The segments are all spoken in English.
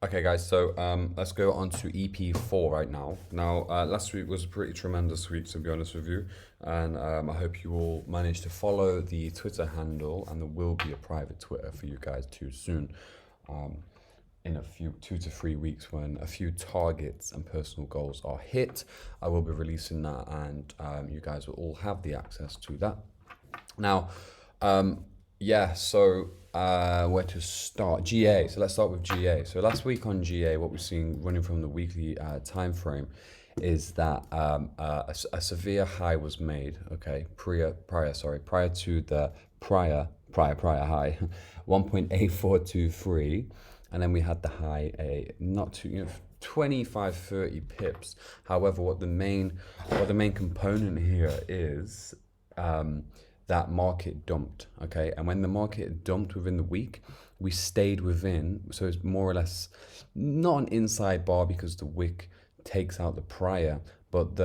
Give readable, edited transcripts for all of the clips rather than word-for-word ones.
Okay, guys, so let's go on to EP4 right now. Now, last week was a pretty tremendous week, to be honest with you, and I hope you all managed to follow the Twitter handle, and there will be a private Twitter for you guys too soon, um, in a few 2 to 3 weeks when a few targets and personal goals are hit. I will be releasing that, and you guys will all have the access to that. Now, yeah, so where to start? GA. So let's start with GA. So last week on GA, what we're seeing running from the weekly time frame is that a severe high was made. Okay, prior to the prior high, 1.8423, and then we had the high a not too 25 30 pips. However, what the main component here is that market dumped, okay? And when the market dumped within the week, we stayed within, so it's more or less not an inside bar because the wick takes out the prior, but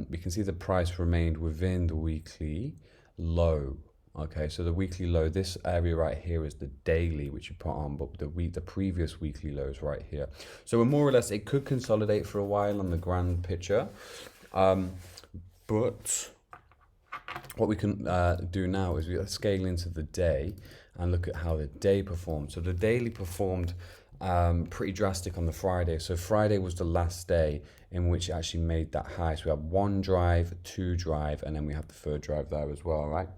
we can see the price remained within the weekly low. Okay, so the weekly low, this area right here is the daily, which you put on, but the previous weekly low is right here. So we're more or less, it could consolidate for a while on the grand picture, but what we can do now is we scale into the day and look at how the day performed. So the daily performed pretty drastic on the Friday. So Friday was the last day in which it actually made that high. So we have one drive, two drive, and then we have the third drive there as well, right?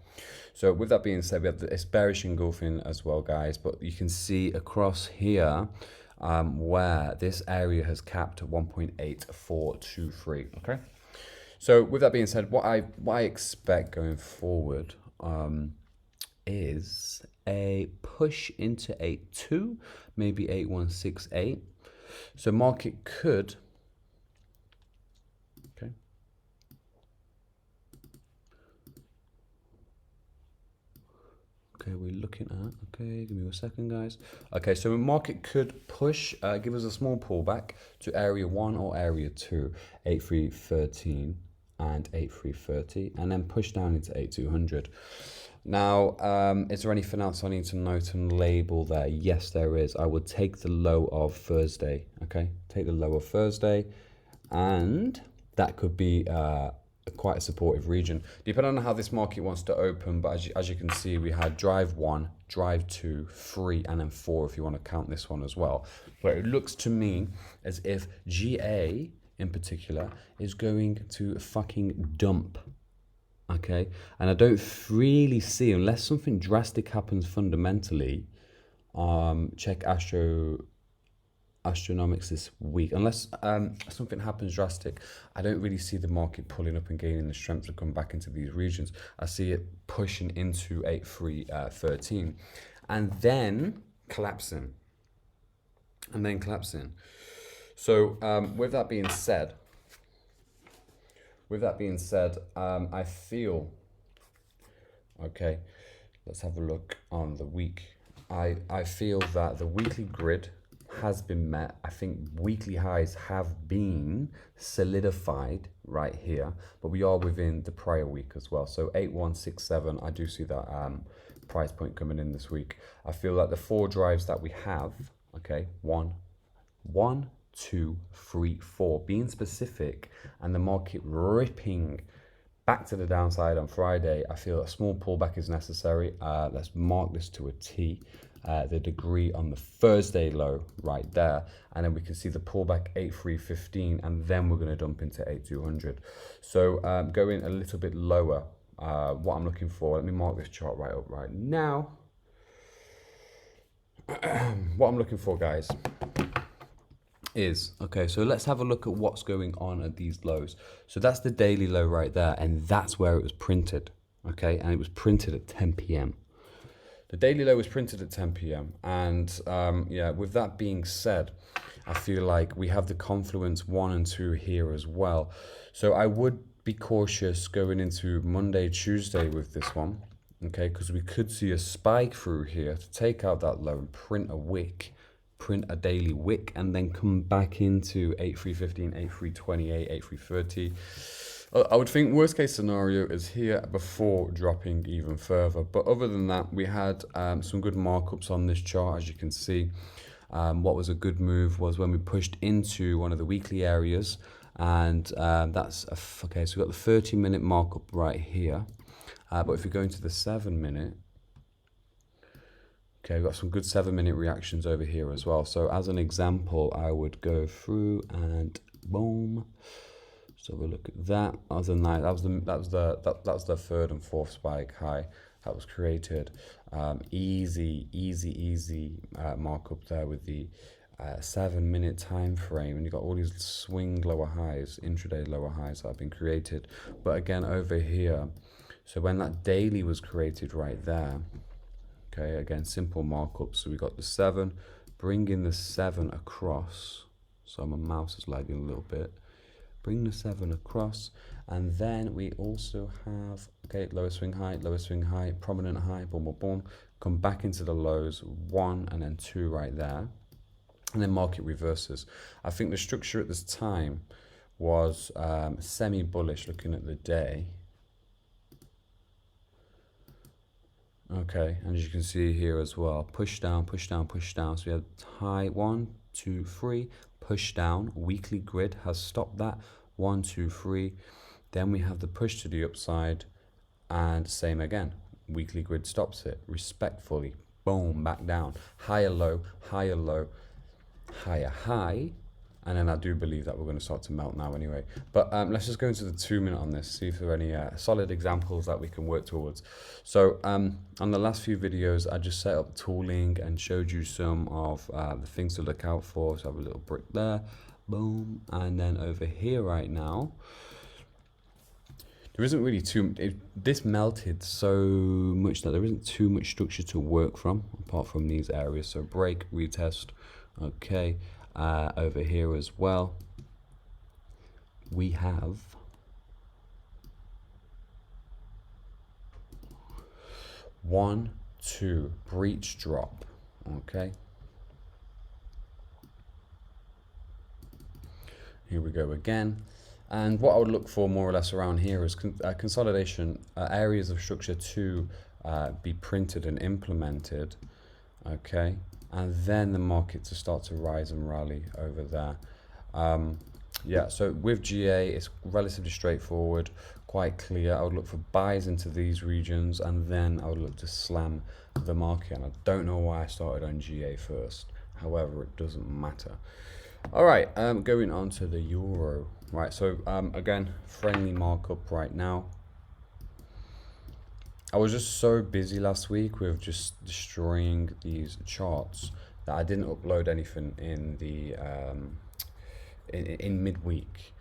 So with that being said, we have it's bearish engulfing as well, guys. But you can see across here where this area has capped at 1.8423, okay? So with that being said, what I expect going forward is a push into 8.2, maybe 8.168. So market could, okay. Okay, we're looking at, okay, give me a second, guys. Okay, so the market could push, give us a small pullback to area 1 or area 2, 8.313. And 8.330, and then push down into 8.200. Now, is there anything else I need to note and label there? Yes, there is. I would take the low of Thursday, okay? Take the low of Thursday, and that could be quite a supportive region, depending on how this market wants to open. But as you can see, we had drive 1, drive 2, 3, and then 4, if you want to count this one as well. But it looks to me as if GA in particular is going to fucking dump, okay? And I don't really see, unless something drastic happens fundamentally, check astronomics this week, unless something happens drastic, I don't really see the market pulling up and gaining the strength to come back into these regions. I see it pushing into 8.313 and then collapsing. So with that being said, I feel, okay, let's have a look on the week. I feel that the weekly grid has been met. I think weekly highs have been solidified right here, but we are within the prior week as well. So 8167, I do see that price point coming in this week. I feel like the 4 drives that we have, okay, one, 2, 3, 4, being specific, and the market ripping back to the downside on Friday, I feel a small pullback is necessary. Let's mark this to a T. The degree on the Thursday low right there, and then we can see the pullback 8.315, and then we're going to dump into 8.200. So going a little bit lower, what I'm looking for, let me mark this chart right up right now. What I'm looking for, guys, is, okay, so let's have a look at what's going on at these lows. So that's the daily low right there, and that's where it was printed, okay, and it was printed at 10 p.m. The daily low was printed at 10 p.m. and yeah, with that being said, I feel like we have the confluence 1 and 2 here as well. So I would be cautious going into Monday, Tuesday with this one, okay, because we could see a spike through here to take out that low and print a daily wick, and then come back into 8.315, 8.328, 8.330. I would think worst case scenario is here before dropping even further. But other than that, we had some good markups on this chart, as you can see. What was a good move was when we pushed into one of the weekly areas, and that's okay. So we've got the 30-minute markup right here, but if we go into the 7-minute, okay, we've got some good 7-minute reactions over here as well. So as an example, I would go through and boom. So we'll look at that. Other than that, that was the third and fourth spike high that was created. Easy markup there with the 7-minute time frame, and you've got all these swing lower highs, intraday lower highs that have been created. But again, over here, so when that daily was created right there, okay, again, simple markup. So we got the 7, bring in the 7 across. So my mouse is lagging a little bit. Bring the 7 across, and then we also have, okay, lower swing high, prominent high, boom, boom, boom. Come back into the lows, 1 and then 2 right there. And then market reverses. I think the structure at this time was semi-bullish looking at the day. Okay, and as you can see here as well, push down, push down, push down. So we have high 1, 2, 3, push down. Weekly grid has stopped that. 1, 2, 3. Then we have the push to the upside, and same again. Weekly grid stops it respectfully. Boom, back down. Higher low, higher low, higher high. And then I do believe that we're going to start to melt now anyway. But let's just go into the 2-minute on this, see if there are any solid examples that we can work towards. So on the last few videos, I just set up tooling and showed you some of the things to look out for. So I have a little brick there, boom. And then over here right now, there isn't really this melted so much that there isn't too much structure to work from, apart from these areas. So break, retest, okay. Over here as well, we have one, two, breach drop, okay. Here we go again. And what I would look for more or less around here is consolidation, areas of structure to be printed and implemented, okay. And then the market to start to rise and rally over there. Yeah, so with GA, it's relatively straightforward, quite clear. I would look for buys into these regions, and then I would look to slam the market. And I don't know why I started on GA first. However, it doesn't matter. All right, going on to the euro. Right, so again, friendly markup right now. I was just so busy last week with just destroying these charts that I didn't upload anything in the in midweek.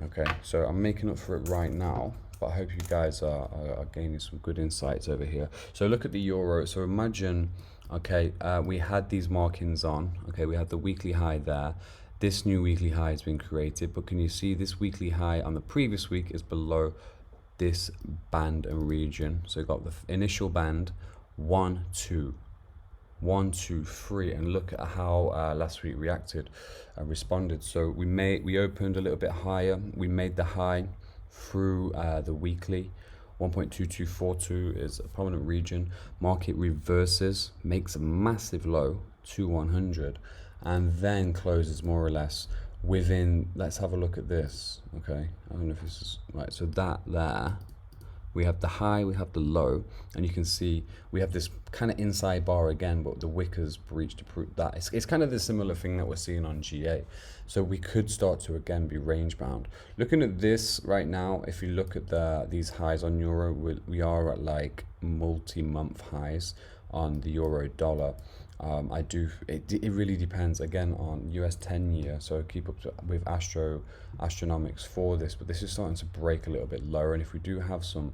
Okay, so I'm making up for it right now, but I hope you guys are gaining some good insights over here. So look at the euro. So imagine, okay, we had these markings on. Okay, we had the weekly high there. This new weekly high has been created, but can you see this weekly high on the previous week is below this band and region? So we've got the initial band, 1, 2, 1, 2, 3, and look at how last week reacted and responded. So we opened a little bit higher. We made the high through the weekly. 1.2242 is a prominent region. Market reverses, makes a massive low to 100, and then closes more or less within. Let's have a look at this. Okay, I don't know if this is right. So that there, we have the high, we have the low, and you can see we have this kind of inside bar again, but the wicker's breached to prove that. It's kind of the similar thing that we're seeing on GA. So we could start to again be range bound. Looking at this right now, if you look at these highs on euro, we are at like multi-month highs on the euro dollar. It really depends again on US 10-year, so keep up with astronomics for this, but this is starting to break a little bit lower, and if we do have some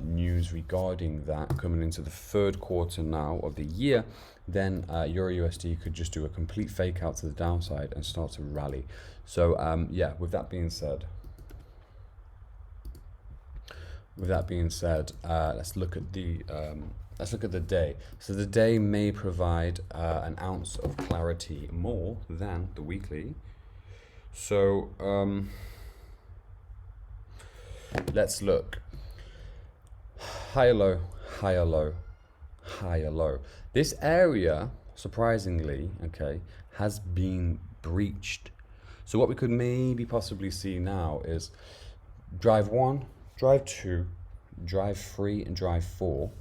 news regarding that coming into the third quarter now of the year, then Euro USD could just do a complete fake out to the downside and start to rally. So yeah, with that being said, let's look at the day. So the day may provide an ounce of clarity more than the weekly. So let's look. Higher low, higher low, higher low. This area surprisingly, okay, has been breached. So what we could maybe possibly see now is drive 1, drive 2, drive 3, and drive 4.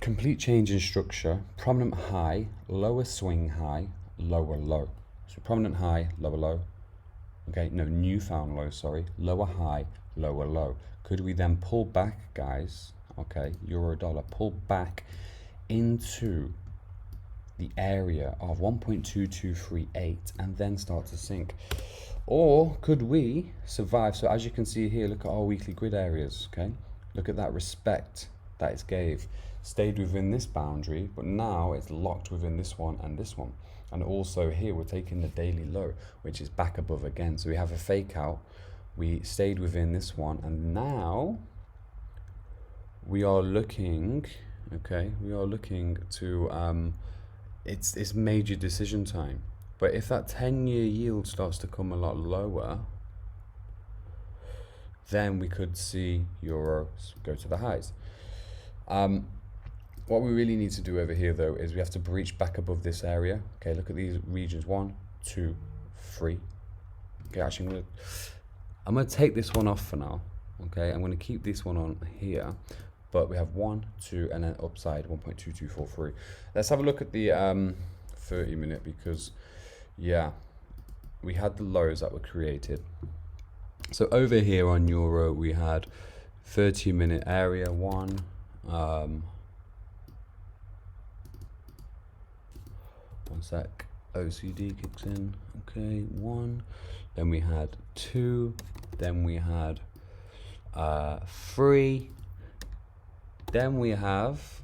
Complete change in structure, prominent high, lower swing high, lower low. So prominent high, lower low. Okay, no, newfound low, sorry. Lower high, lower low. Could we then pull back, guys? Okay, euro dollar, pull back into the area of 1.2238 and then start to sink? Or could we survive? So as you can see here, look at our weekly grid areas, okay? Look at that respect that it gave. Stayed within this boundary, but now it's locked within this one and this one. And also here, we're taking the daily low, which is back above again. So we have a fake out. We stayed within this one, and now we are looking, okay, we are looking to, it's major decision time. But if that 10-year yield starts to come a lot lower, then we could see euros go to the highs. What we really need to do over here, though, is we have to breach back above this area. Okay, look at these regions, 1, 2, 3. Okay, actually, I'm gonna take this one off for now. Okay, I'm gonna keep this one on here, but we have 1, 2, and then upside 1.2243. Let's have a look at the 30-minute, because yeah, we had the lows that were created. So over here on euro, we had 30-minute area 1. One sec, OCD kicks in. Okay, 1. Then we had 2. Then we had 3. Then we have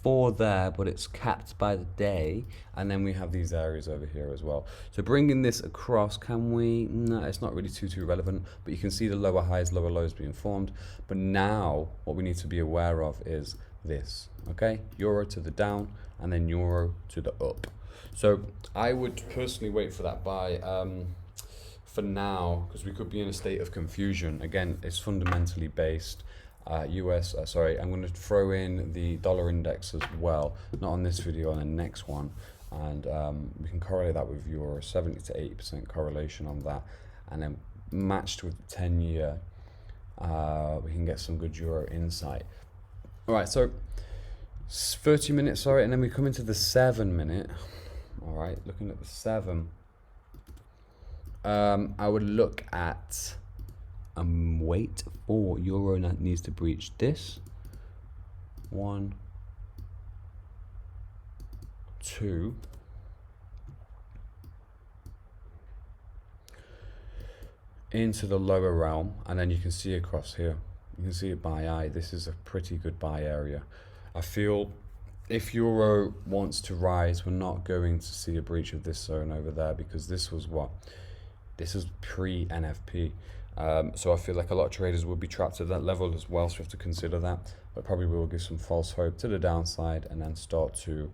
4 there, but it's capped by the day. And then we have these areas over here as well. So bringing this across, can we? No, it's not really too relevant, but you can see the lower highs, lower lows being formed. But now what we need to be aware of is this, okay? Euro to the down and then euro to the up. So I would personally wait for that buy for now, because we could be in a state of confusion. Again, it's fundamentally based. US, sorry, I'm going to throw in the dollar index as well, not on this video, on the next one, and we can correlate that with euro, 70 to 80% correlation on that, and then matched with the 10-year, we can get some good euro insight. All right, so 30 minutes, sorry, and then we come into the 7-minute. All right, looking at the 7, I would look at wait for euro that needs to breach this 1, 2, into the lower realm, and then you can see across here, you can see it by eye. This is a pretty good buy area. I feel if euro wants to rise, we're not going to see a breach of this zone over there, because this was what, this is pre-NFP. So I feel like a lot of traders will be trapped at that level as well, so we have to consider that. But probably will give some false hope to the downside and then start to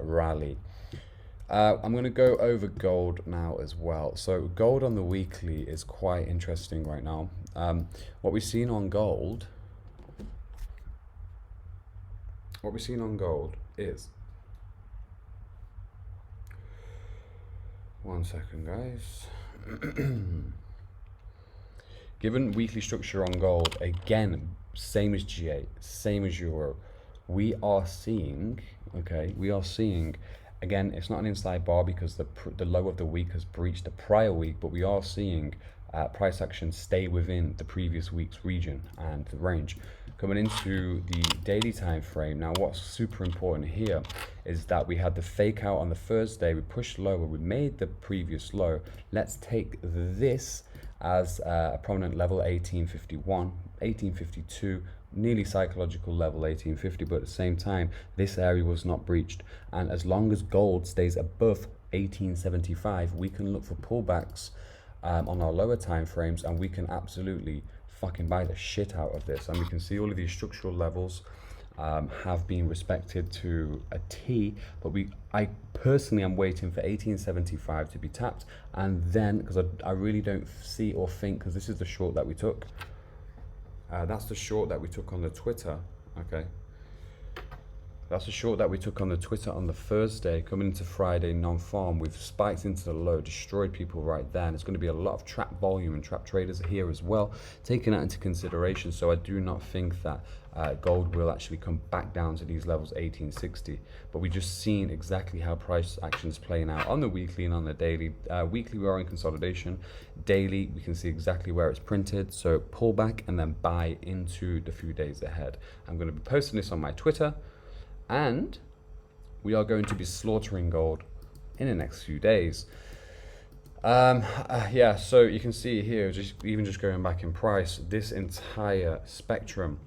rally. I'm going to go over gold now as well. So gold on the weekly is quite interesting right now. What we've seen on gold is, one second guys, given weekly structure on gold, again, same as G8, same as euro, we are seeing, again, it's not an inside bar because the low of the week has breached the prior week, but we are seeing price action stay within the previous week's region and the range. Coming into the daily time frame, now what's super important here is that we had the fake out on the Thursday, we pushed lower, we made the previous low. Let's take this as a prominent level, 1851, 1852, nearly psychological level 1850, but at the same time this area was not breached, and as long as gold stays above 1875, we can look for pullbacks on our lower time frames, and we can absolutely fucking buy the shit out of this. And we can see all of these structural levels have been respected to a T, but I personally am waiting for 1875 to be tapped, and then, because I really don't see or think, because this is the short that we took, that's the short that we took on the Twitter, okay, That's a short that we took on the Twitter on the Thursday. Coming into Friday, non-farm, we've spiked into the low, destroyed people right there. And there's going to be a lot of trap volume and trap traders here as well, taking that into consideration. So I do not think that gold will actually come back down to these levels, 1860. But we just seen exactly how price action is playing out on the weekly and on the daily. Weekly, we are in consolidation. Daily, we can see exactly where it's printed. So pull back and then buy into the few days ahead. I'm going to be posting this on my Twitter. And we are going to be slaughtering gold in the next few days. Yeah, so you can see here, just going back in price, this entire spectrum,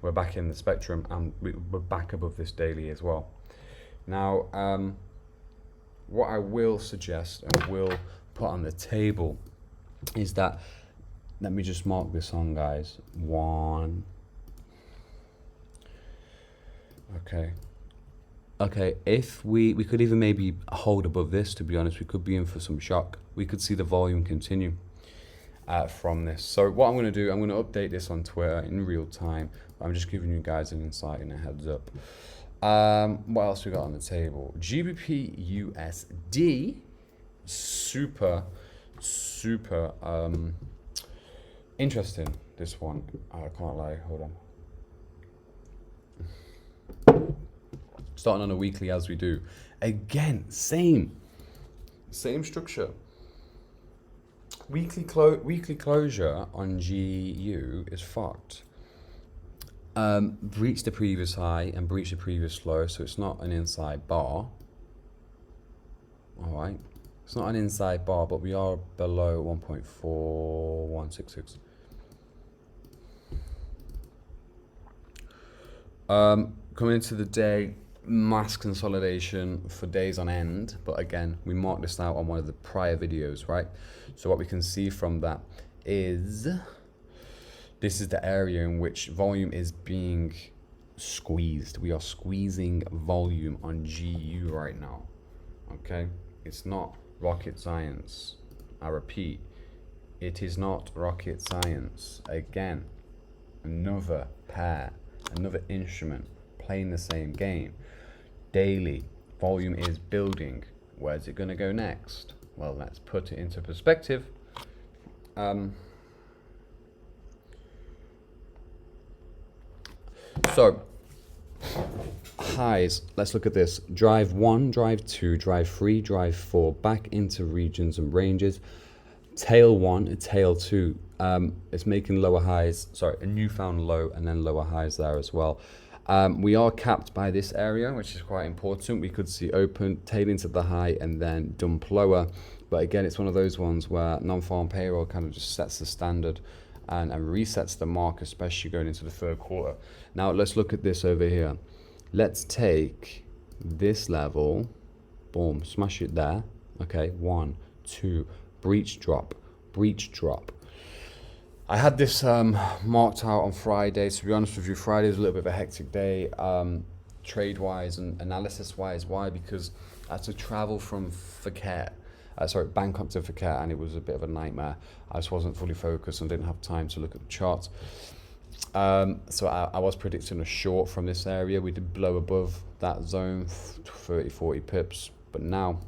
we're back in the spectrum, and we're back above this daily as well. Now, what I will suggest and will put on the table is that, let me just mark this on, guys. One. Okay, if we could even maybe hold above this, to be honest, we could be in for some shock. We could see the volume continue from this. So what I'm going to do, I'm going to update this on Twitter in real time. I'm just giving you guys an insight and a heads up. What else we got on the table? GBP USD, super interesting, this one. I can't lie, hold on. Starting on a weekly as we do. Again, same structure. Weekly closure on GU is fucked. Breached the previous high and breached the previous low, so it's not an inside bar. All right, it's not an inside bar, but we are below 1.4166. Coming into the day, mass consolidation for days on end, but again, we marked this out on one of the prior videos, right? So what we can see from that is this is the area in which volume is being squeezed. We are squeezing volume on GU right now. Okay, it's not rocket science. I repeat, it is not rocket science. Again, another pair, another instrument playing the same game. Daily volume is building. Where's it going to go next? Well, let's put it into perspective. So highs, let's look at this. Drive 1, drive 2, drive 3, drive 4, back into regions and ranges. Tail 1, tail 2, it's making lower highs, sorry, a newfound low and then lower highs there as well. We are capped by this area, which is quite important. We could see open, tail into the high and then dump lower. But again, it's one of those ones where non-farm payroll kind of just sets the standard and resets the mark, especially going into the third quarter. Now, let's look at this over here. Let's take this level, boom, smash it there. Okay, 1, 2, breach drop, breach drop. I had this marked out on Friday. To be honest with you, Friday is a little bit of a hectic day, trade-wise and analysis-wise. Why? Because I had to travel from Bangkok to Phuket, and it was a bit of a nightmare. I just wasn't fully focused and didn't have time to look at the charts. So I was predicting a short from this area. We did blow above that zone, 30, 40 pips. But now,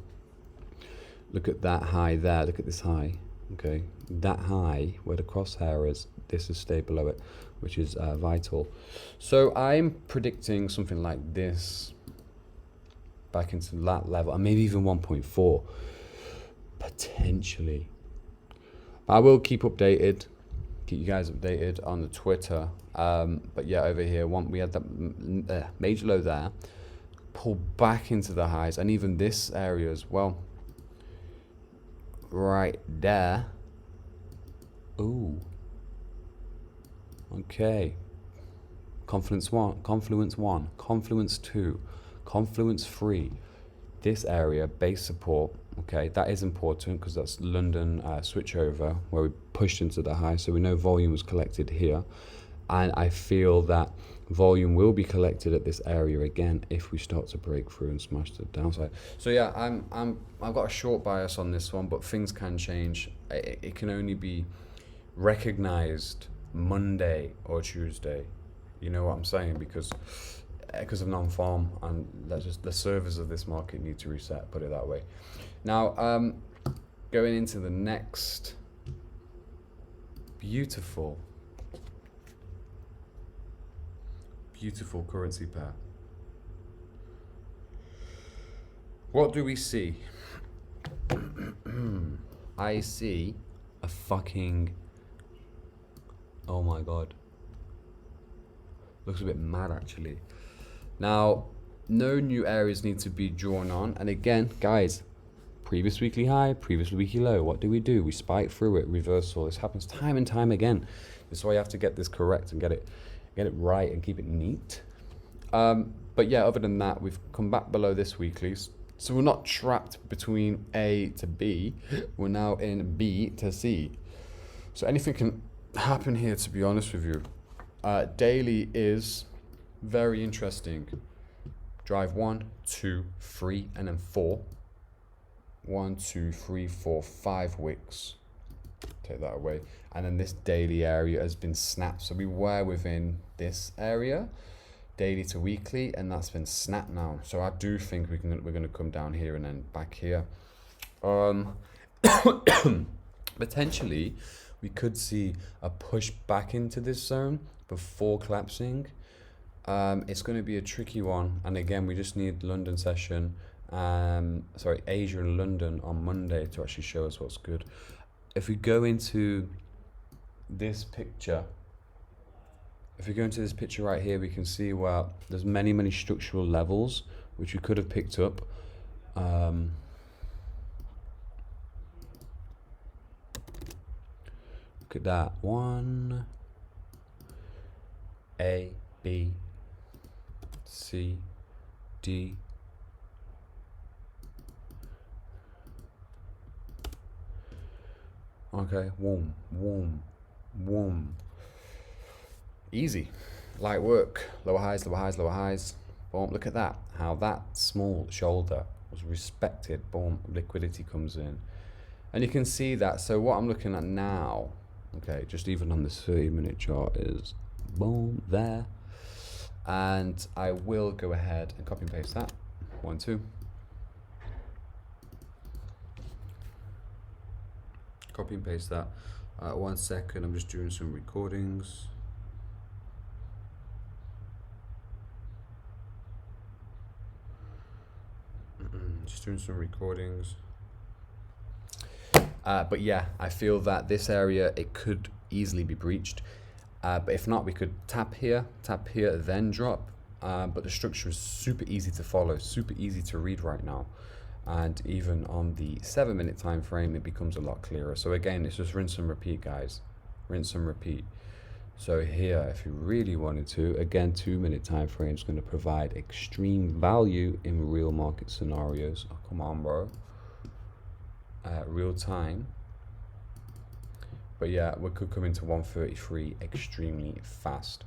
look at that high there. Look at this high. Okay, that high where the crosshair is, this is stay below it, which is vital. So I'm predicting something like this back into that level, and maybe even 1.4 potentially. I will keep you guys updated on the Twitter. But yeah, over here, we had that major low there, pull back into the highs, and even this area as well. Right there. Ooh. Okay. Confluence 1, Confluence 1, Confluence 2, Confluence 3. This area, base support. Okay, that is important because that's London switchover where we pushed into the high. So we know volume was collected here. And I feel that volume will be collected at this area again if we start to break through and smash the downside. So yeah, I've got a short bias on this one, but things can change. It can only be recognized Monday or Tuesday. You know what I'm saying? Because because of non-farm, and the servers of this market need to reset, put it that way. Now, going into the next beautiful currency pair. What do we see? I see a fucking, oh my god, looks a bit mad actually. Now, no new areas need to be drawn on, and again, guys, previous weekly high, previous weekly low, what do? We spike through it, reversal. This happens time and time again. This is why you have to get this correct and get it right and keep it neat. But yeah, other than that, we've come back below this weekly, so we're not trapped between A to B, we're now in B to C. So anything can happen here, to be honest with you. Daily is very interesting. Drive 1, 2, 3, and then 4. 1, 2, 3, 4, 5 wicks. Take that away. And then this daily area has been snapped. So we were within this area, daily to weekly, and that's been snapped now. So I do think we're going to come down here and then back here. Potentially, we could see a push back into this zone before collapsing. It's going to be a tricky one, and again, we just need London session, Asia and London on Monday to actually show us what's good. If we go into this picture, right here, we can see, well, there's many structural levels which we could have picked up. Look at that. 1, A, B, C, D. Okay, warm. Easy, light work, lower highs. Boom, look at that, how that small shoulder was respected. Boom, liquidity comes in. And you can see that. So what I'm looking at now, okay, just even on this 30-minute chart, is boom, there. And I will go ahead and copy and paste that. 1, 2. Copy and paste that. 1 second, I'm just doing some recordings. But yeah, I feel that this area, it could easily be breached. But if not, we could tap here, then drop. But the structure is super easy to follow, super easy to read right now. And even on the 7-minute time frame, it becomes a lot clearer. So again, it's just rinse and repeat, guys. Rinse and repeat. So here, if you really wanted to, again, 2-minute time frame is going to provide extreme value in real market scenarios. Oh, come on, bro. Real time. But yeah, we could come into 133 extremely fast.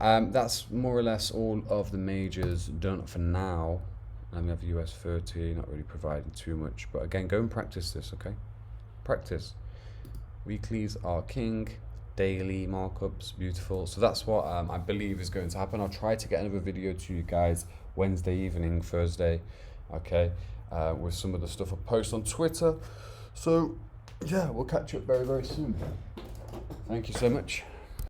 That's more or less all of the majors done for now. And we have US 30, not really providing too much. But again, go and practice this, okay? Practice. Weeklies are king. Daily markups, beautiful. So that's what I believe is going to happen. I'll try to get another video to you guys Wednesday evening, Thursday, okay, with some of the stuff I post on Twitter. So yeah, we'll catch you up very soon. Thank you so much.